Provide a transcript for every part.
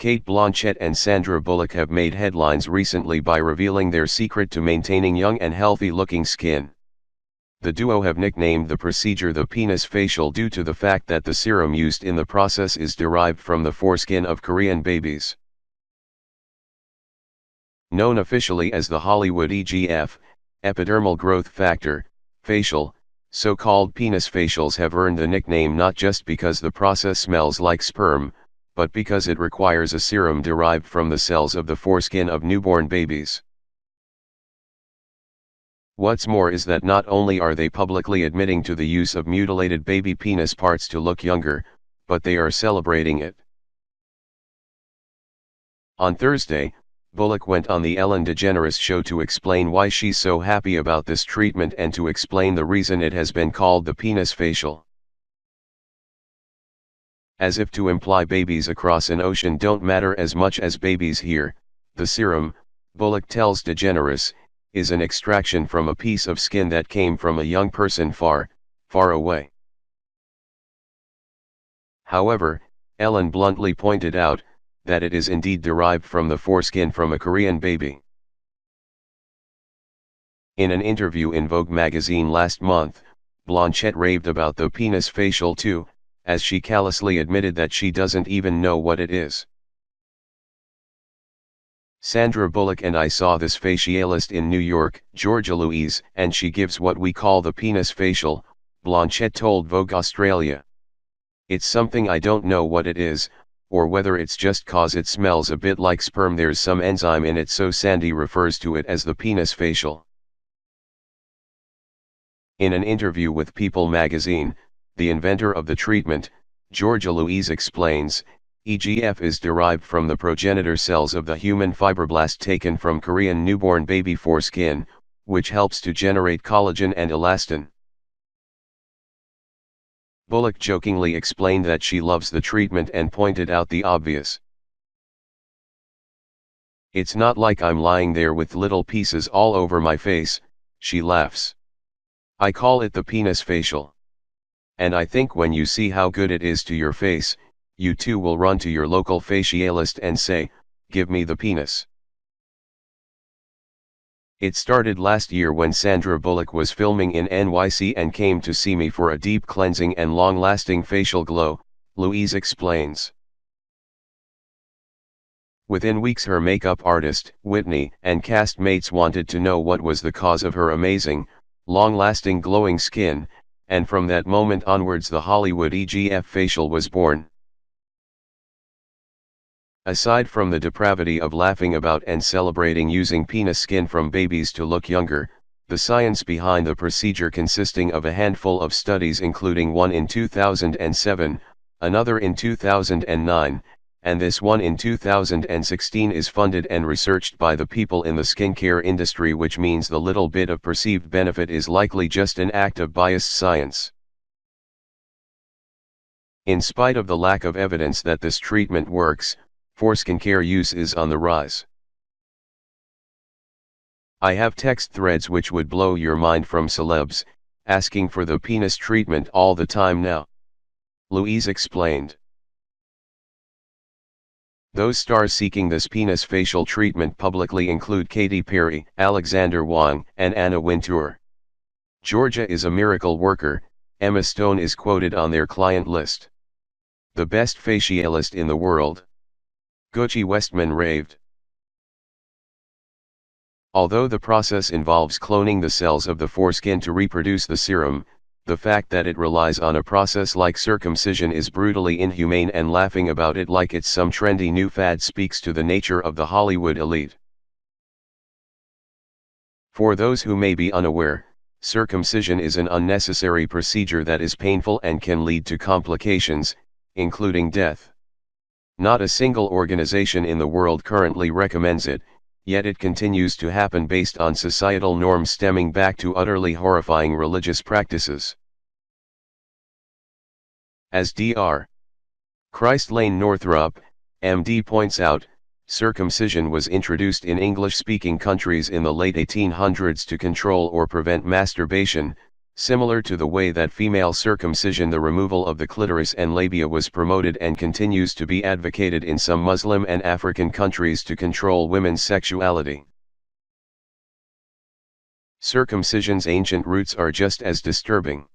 Cate Blanchett and Sandra Bullock have made headlines recently by revealing their secret to maintaining young and healthy-looking skin. The duo have nicknamed the procedure the penis facial due to the fact that the serum used in the process is derived from the foreskin of Korean babies. Known officially as the Hollywood EGF, epidermal growth factor, facial, so-called penis facials have earned the nickname not just because the process smells like sperm, but because it requires a serum derived from the cells of the foreskin of newborn babies. What's more is that not only are they publicly admitting to the use of mutilated baby penis parts to look younger, but they are celebrating it. On Thursday, Bullock went on the Ellen DeGeneres show to explain why she's so happy about this treatment and to explain the reason it has been called the penis facial. As if to imply babies across an ocean don't matter as much as babies here, the serum, Bullock tells DeGeneres, is an extraction from a piece of skin that came from a young person far, far away. However, Ellen bluntly pointed out that it is indeed derived from the foreskin from a Korean baby. In an interview in Vogue magazine last month, Blanchett raved about the penis facial too, as she callously admitted that she doesn't even know what it is. Sandra Bullock and I saw this facialist in New York, Georgia Louise, and she gives what we call the penis facial, Blanchett told Vogue Australia. It's something I don't know what it is, or whether it's just cause it smells a bit like sperm. There's some enzyme in it, so Sandy refers to it as the penis facial. In an interview with People magazine, the inventor of the treatment, Georgia Louise explains, EGF is derived from the progenitor cells of the human fibroblast taken from Korean newborn baby foreskin, which helps to generate collagen and elastin. Bullock jokingly explained that she loves the treatment and pointed out the obvious. It's not like I'm lying there with little pieces all over my face, she laughs. I call it the penis facial. And I think when you see how good it is to your face, you too will run to your local facialist and say, give me the penis. It started last year when Sandra Bullock was filming in NYC and came to see me for a deep cleansing and long-lasting facial glow, Louise explains. Within weeks her makeup artist, Whitney, and cast mates wanted to know what was the cause of her amazing, long-lasting glowing skin, and from that moment onwards the Hollywood EGF facial was born. Aside from the depravity of laughing about and celebrating using penis skin from babies to look younger, the science behind the procedure, consisting of a handful of studies including one in 2007, another in 2009, and this one in 2016, is funded and researched by the people in the skincare industry, which means the little bit of perceived benefit is likely just an act of biased science. In spite of the lack of evidence that this treatment works, foreskin care use is on the rise. I have text threads which would blow your mind from celebs, asking for the penis treatment all the time now, Louise explained. Those stars seeking this penis facial treatment publicly include Katy Perry, Alexander Wang, and Anna Wintour. Georgia is a miracle worker, Emma Stone is quoted on their client list. The best facialist in the world. Gucci Westman raved. Although the process involves cloning the cells of the foreskin to reproduce the serum, the fact that it relies on a process like circumcision is brutally inhumane, and laughing about it like it's some trendy new fad speaks to the nature of the Hollywood elite. For those who may be unaware, circumcision is an unnecessary procedure that is painful and can lead to complications, including death. Not a single organization in the world currently recommends it, yet it continues to happen based on societal norms stemming back to utterly horrifying religious practices. As Dr. Christ Lane Northrup, MD, points out, circumcision was introduced in English-speaking countries in the late 1800s to control or prevent masturbation, Similar to the way that female circumcision, the removal of the clitoris and labia, was promoted and continues to be advocated in some Muslim and African countries to control women's sexuality. Circumcision's ancient roots are just as disturbing.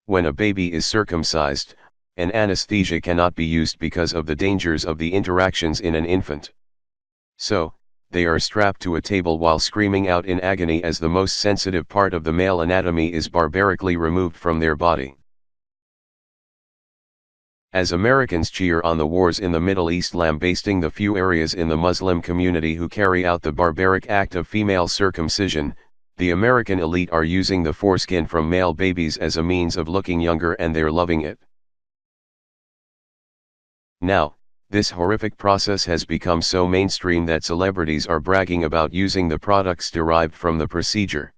When a baby is circumcised, an anesthesia cannot be used because of the dangers of the interactions in an infant. So, they are strapped to a table while screaming out in agony as the most sensitive part of the male anatomy is barbarically removed from their body. As Americans cheer on the wars in the Middle East, lambasting the few areas in the Muslim community who carry out the barbaric act of female circumcision, the American elite are using the foreskin from male babies as a means of looking younger, and they're loving it. Now, this horrific process has become so mainstream that celebrities are bragging about using the products derived from the procedure.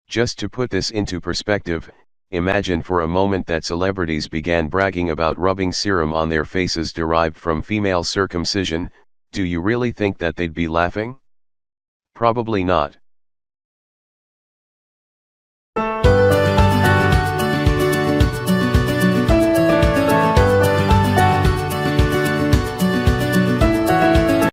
Just to put this into perspective, imagine for a moment that celebrities began bragging about rubbing serum on their faces derived from female circumcision. Do you really think that they'd be laughing? Probably not.